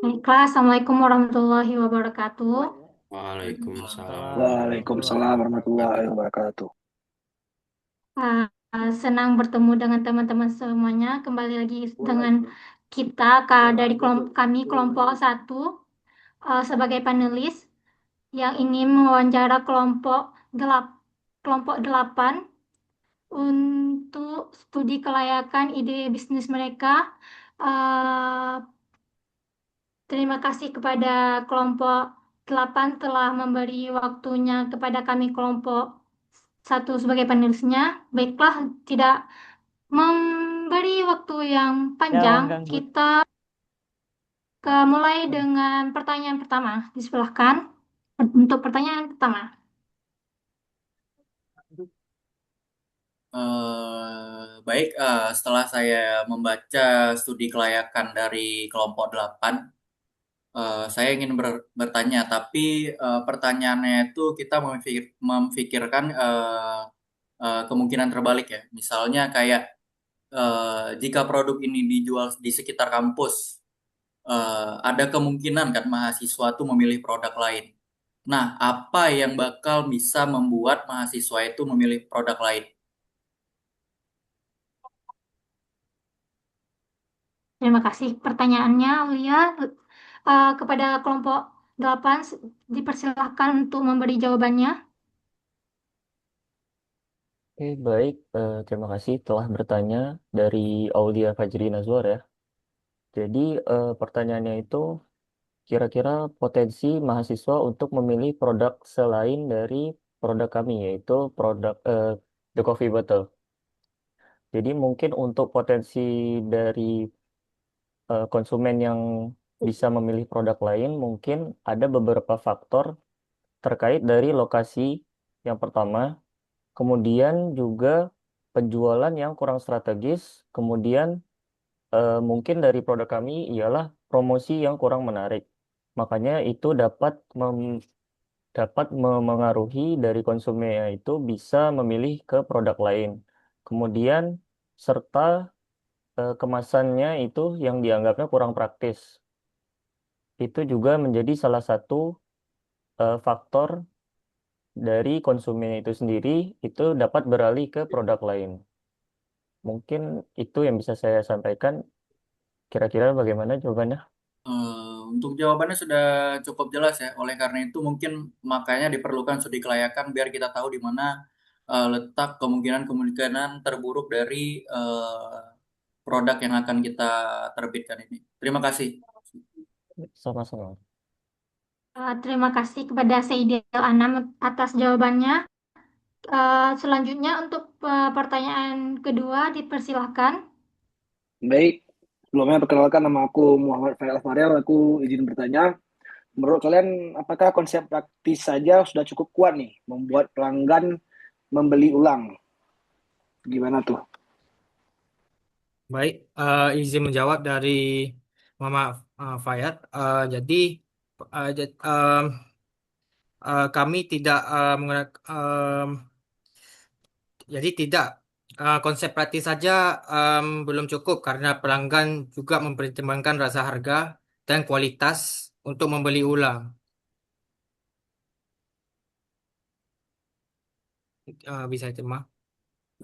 Baiklah, Assalamualaikum warahmatullahi wabarakatuh. Waalaikumsalam warahmatullahi Waalaikumsalam warahmatullahi wabarakatuh. wabarakatuh. Senang bertemu dengan teman-teman semuanya. Kembali lagi dengan kita dari kami kelompok satu sebagai panelis yang ingin mewawancara kelompok 8 untuk studi kelayakan ide bisnis mereka. Eh, Terima kasih kepada kelompok 8 telah memberi waktunya kepada kami kelompok satu sebagai penulisnya. Baiklah, tidak memberi waktu yang Ya, panjang, ganggu. kita mulai dengan pertanyaan pertama. Disilahkan untuk pertanyaan pertama. Baik, setelah saya membaca studi kelayakan dari kelompok 8, saya ingin bertanya, tapi pertanyaannya itu kita memfikirkan kemungkinan terbalik ya. Misalnya kayak jika produk ini dijual di sekitar kampus, ada kemungkinan kan mahasiswa tuh memilih produk lain. Nah, apa yang bakal bisa membuat mahasiswa itu memilih produk lain? Terima kasih pertanyaannya, Aulia. Kepada kelompok 8, dipersilahkan untuk memberi jawabannya. Oke, baik. Terima kasih telah bertanya dari Aulia Fajri Nazwar ya. Jadi, pertanyaannya itu kira-kira potensi mahasiswa untuk memilih produk selain dari produk kami, yaitu produk The Coffee Bottle. Jadi, mungkin untuk potensi dari konsumen yang bisa memilih produk lain, mungkin ada beberapa faktor terkait dari lokasi yang pertama. Kemudian juga penjualan yang kurang strategis. Kemudian mungkin dari produk kami ialah promosi yang kurang menarik. Makanya itu dapat memengaruhi dari konsumen itu bisa memilih ke produk lain. Kemudian serta kemasannya itu yang dianggapnya kurang praktis. Itu juga menjadi salah satu faktor dari konsumen itu sendiri itu dapat beralih ke produk lain. Mungkin itu yang bisa saya sampaikan. Kira-kira bagaimana jawabannya? Untuk jawabannya sudah cukup jelas ya. Oleh karena itu mungkin makanya diperlukan studi kelayakan biar kita tahu di mana letak kemungkinan-kemungkinan terburuk dari produk yang akan kita terbitkan ini. Terima kasih. Sama-sama. Terima kasih kepada Saidil Anam atas jawabannya. Selanjutnya untuk pertanyaan kedua dipersilahkan. Baik, sebelumnya perkenalkan nama aku Muhammad Faisal Farel. Aku izin bertanya, menurut kalian apakah konsep praktis saja sudah cukup kuat nih membuat pelanggan membeli ulang? Gimana tuh? Baik, izin menjawab dari Mama Fayat. Jadi, eh, jad- em, kami tidak menggunakan, jadi tidak konsep praktis saja belum cukup karena pelanggan juga mempertimbangkan rasa harga dan kualitas untuk membeli ulang. Bisa terima.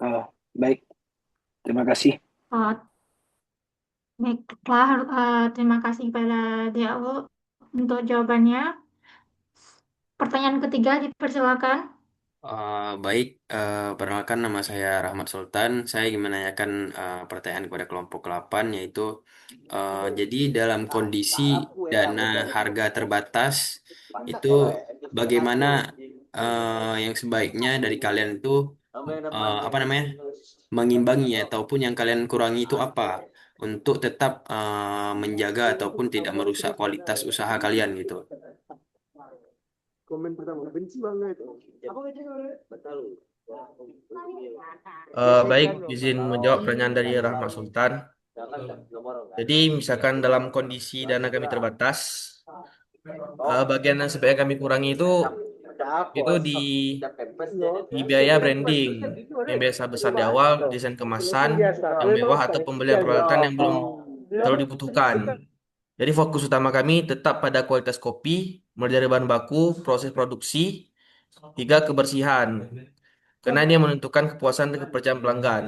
Ah, baik, terima kasih. Uh, Baiklah, terima kasih kepada DAU untuk jawabannya. Pertanyaan ketiga dipersilakan. Baik, perkenalkan nama saya Rahmat Sultan. Saya ingin menanyakan pertanyaan kepada kelompok 8, yaitu jadi dalam kondisi dana harga terbatas itu bagaimana yang sebaiknya dari kalian itu apa namanya mengimbangi ataupun yang kalian kurangi itu apa untuk tetap menjaga ataupun tidak merusak kualitas usaha kalian gitu. Baik, izin menjawab pertanyaan dari Rahmat Sultan. Jadi, misalkan dalam kondisi dana kami terbatas, bagian yang sebaiknya kami kurangi itu di biaya branding yang biasa besar di awal, desain kemasan yang mewah atau pembelian peralatan yang belum terlalu dibutuhkan. Jadi fokus utama kami tetap pada kualitas kopi, mulai dari bahan baku, proses produksi, hingga kebersihan. Karena ini yang menentukan kepuasan dan kepercayaan pelanggan.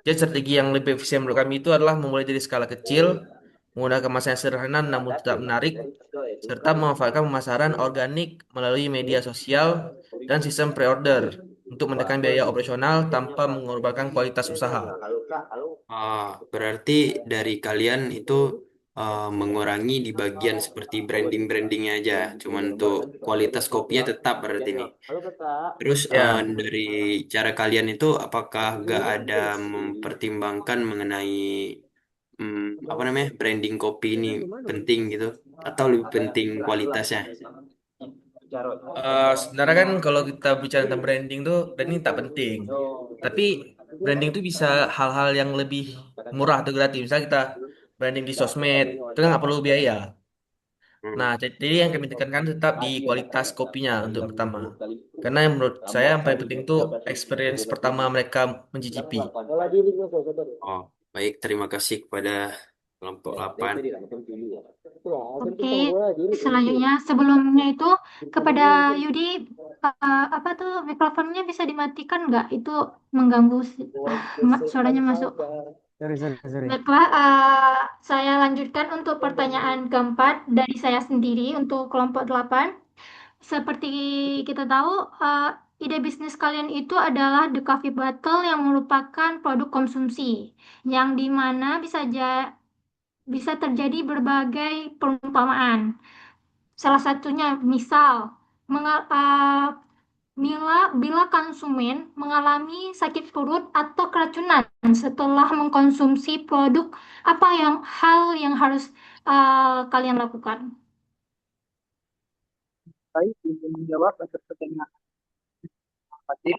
Jadi strategi yang lebih efisien menurut kami itu adalah memulai dari skala kecil, menggunakan kemasan yang sederhana namun tetap menarik, serta memanfaatkan pemasaran organik melalui media sosial dan sistem pre-order untuk menekan biaya operasional tanpa mengorbankan kualitas usaha. Berarti dari kalian itu mengurangi di bagian seperti branding-brandingnya aja, cuman untuk kualitas kopinya tetap berarti nih. Terus Ya, dari cara kalian itu apakah gak ada mempertimbangkan mengenai apa namanya branding kopi ini penting gitu atau lebih penting kualitasnya? sebenarnya kan kalau kita bicara tentang branding tak penting. Tapi branding itu bisa hal-hal yang lebih murah atau gratis. Misalnya kita branding di sosmed, itu kan nggak perlu biaya. Hmm. Nah, jadi yang kami tekankan tetap di kualitas kopinya untuk pertama. Karena yang menurut saya yang paling penting itu experience pertama mereka mencicipi. Oh, baik, terima kasih kepada kelompok 8. Oke, selanjutnya sebelumnya itu kepada Yudi, apa tuh mikrofonnya bisa dimatikan nggak? Itu mengganggu suaranya masuk. Sorry. Baiklah, saya lanjutkan untuk pertanyaan keempat dari saya sendiri untuk kelompok 8. Seperti kita tahu, ide bisnis kalian itu adalah The Coffee Bottle yang merupakan produk konsumsi, yang dimana bisa terjadi berbagai perumpamaan. Salah satunya, misal, bila konsumen mengalami sakit perut atau keracunan setelah mengkonsumsi produk, apa hal yang harus kalian lakukan? Baik, untuk menjawab atas pertanyaan Fatih,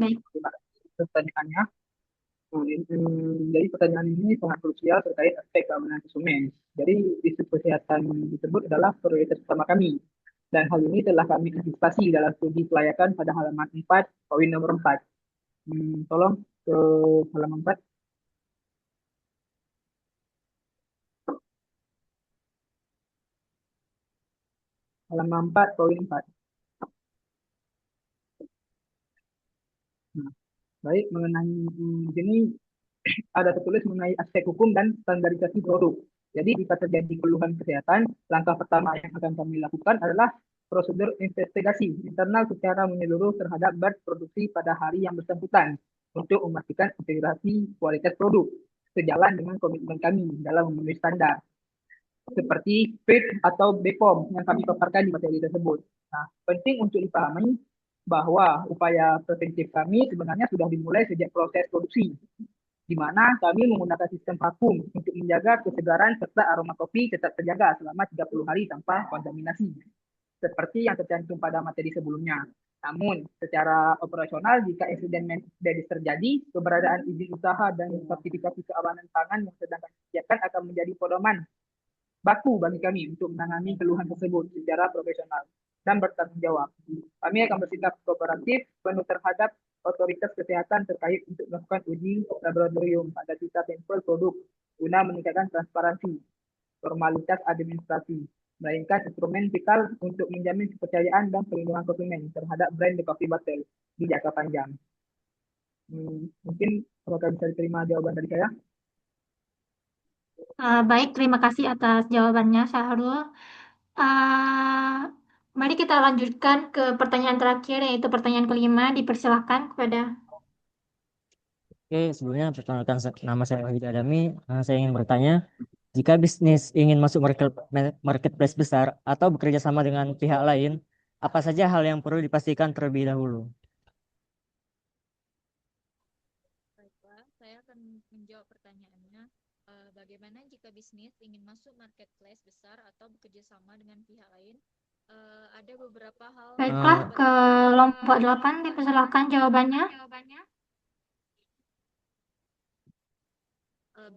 Baik. terima kasih pertanyaannya. Jadi pertanyaan ini sangat krusial terkait aspek keamanan konsumen. Jadi isu kesehatan tersebut adalah prioritas utama kami. Dan hal ini telah kami antisipasi dalam studi kelayakan pada halaman 4, poin nomor 4. Tolong ke halaman 4. Halaman 4, poin 4. Nah, baik, mengenai ini ada tertulis mengenai aspek hukum dan standarisasi produk. Jadi jika terjadi keluhan kesehatan, langkah pertama yang akan kami lakukan adalah prosedur investigasi internal secara menyeluruh terhadap batch produksi pada hari yang bersangkutan untuk memastikan integrasi kualitas produk sejalan dengan komitmen kami dalam memenuhi standar seperti PIT atau BPOM yang kami paparkan di materi tersebut. Nah, penting untuk dipahami bahwa upaya preventif kami sebenarnya sudah dimulai sejak proses produksi, di mana kami menggunakan sistem vakum untuk menjaga kesegaran serta aroma kopi tetap terjaga selama 30 hari tanpa kontaminasi, seperti yang tercantum pada materi sebelumnya. Namun, secara operasional, jika insiden medis terjadi, keberadaan izin usaha dan sertifikasi keamanan pangan yang sedang kami sediakan akan menjadi pedoman baku bagi kami untuk menangani keluhan tersebut secara profesional dan bertanggung jawab. Kami akan bersikap kooperatif penuh terhadap otoritas kesehatan terkait untuk melakukan uji laboratorium pada sisa sampel produk guna meningkatkan transparansi, formalitas administrasi, melainkan instrumen vital untuk menjamin kepercayaan dan perlindungan konsumen terhadap brand The Coffee Bottle di jangka panjang. Mungkin apakah bisa diterima jawaban dari saya? Baik, terima kasih atas jawabannya, Syahrul. Uh, Mari kita lanjutkan ke pertanyaan terakhir, yaitu pertanyaan kelima. Dipersilahkan kepada. Oke, sebelumnya perkenalkan nama saya Wahid Adami. Saya ingin bertanya, jika bisnis ingin masuk marketplace besar atau bekerja sama dengan pihak lain, apa saja hal yang perlu dipastikan terlebih dahulu? Baiklah, saya akan menjawab pertanyaannya. Bagaimana jika bisnis ingin masuk marketplace besar atau bekerja sama dengan pihak lain? Ada beberapa hal. Baiklah, ke kelompok 8 dipersilahkan jawabannya.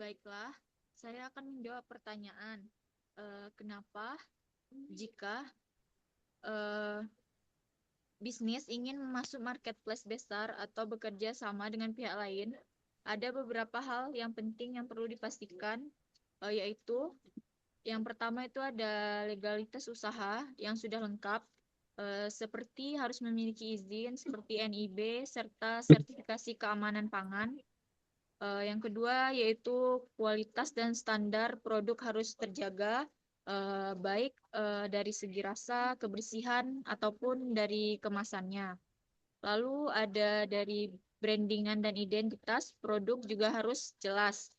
Baiklah, saya akan menjawab pertanyaan. Kenapa jika bisnis ingin masuk marketplace besar atau bekerja sama dengan pihak lain? Ada beberapa hal yang penting yang perlu dipastikan, yaitu Yang pertama itu ada legalitas usaha yang sudah lengkap, seperti harus memiliki izin seperti NIB serta sertifikasi keamanan pangan. Yang kedua yaitu kualitas dan standar produk harus terjaga, baik dari segi rasa, kebersihan, ataupun dari kemasannya. Lalu ada dari brandingan dan identitas produk juga harus jelas.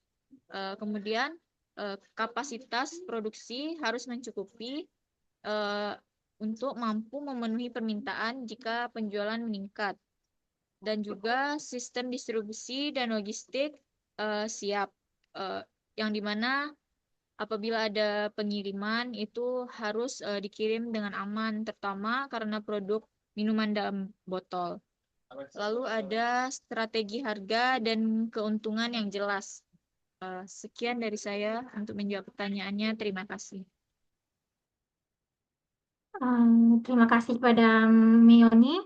Kemudian kapasitas produksi harus mencukupi untuk mampu memenuhi permintaan jika penjualan meningkat. Dan juga sistem distribusi dan logistik siap, yang dimana apabila ada pengiriman itu harus dikirim dengan aman, terutama karena produk minuman dalam botol. Lalu ada strategi harga dan keuntungan yang jelas. Sekian dari saya untuk menjawab pertanyaannya. Terima kasih. Terima kasih kepada Meoni.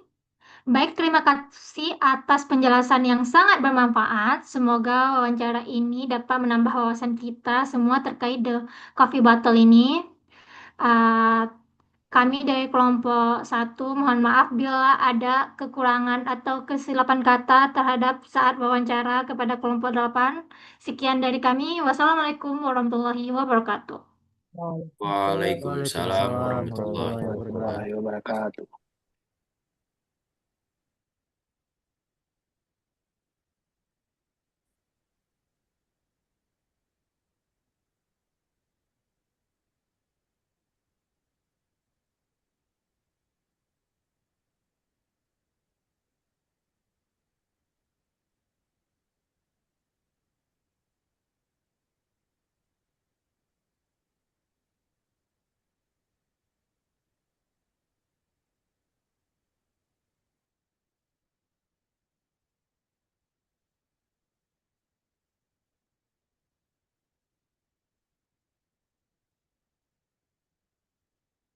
Baik, terima kasih atas penjelasan yang sangat bermanfaat. Semoga wawancara ini dapat menambah wawasan kita semua terkait the coffee bottle ini. Uh, Kami dari kelompok satu mohon maaf bila ada kekurangan atau kesilapan kata terhadap saat wawancara kepada kelompok 8. Sekian dari kami. Wassalamualaikum warahmatullahi wabarakatuh. Waalaikumsalam Waalaikumsalam warahmatullahi warahmatullahi wabarakatuh. wabarakatuh. Warahmatullahi wabarakatuh.